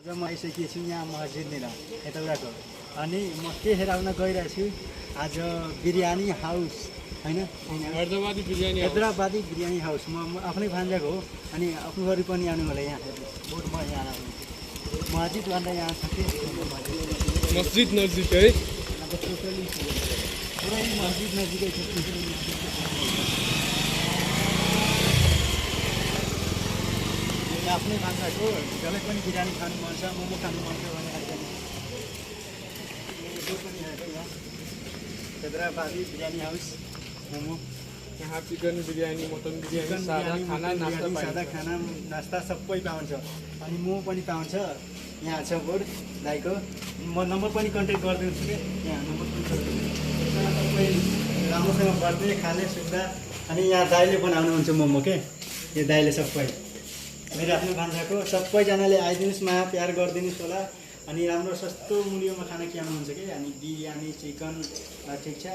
र म आइसकेको छु यहाँ मस्जिदनिर यताउताको अनि म के हेराउन गइरहेको छु आज बिरयानी हाउस होइन हैदराबादी बिरयानी हाउस म आफ्नै भान्जाको हो अनि आफ्नो गरी पनि आउनु होला यहाँ हेर्नु बहुत म यहाँ आउनु मस्जिदभन्दा यहाँ छ कि मस्जिद नजिक है अब टोटली पुरै मस्जिद नजिकै छ आफ्नै भान्जाको जसलाई पनि बिरयानी खानु मन छ मोमो खानु मन छ भने आइरहनु पनि हेर्नु यहाँ हैदराबादी बिरयानी हाउस मोमो यहाँ चिकन बिरयानी मटन बिरयानी सादा खाना नास्ता सादा खाना नास्ता सबै पाउँछ अनि मोमो पनि पाउँछ यहाँ छ बोर्ड दाइको म नम्बर पनि कन्ट्याक्ट गरिदिन्छु कि यहाँ नम्बर पनि सबै राम्रोसँग बस्ने खाने सुविधा अनि यहाँ दाइले बनाउनुहुन्छ मोमो के यो दाइले सबै मेरो आफ्नो भान्साको सबैजनाले आइदिनुहोस् मा प्यार गरिदिनुहोस् होला अनि राम्रो सस्तो मूल्यमा खाना खियाउनुहुन्छ कि अनि बिरयानी चिकन ठिक छ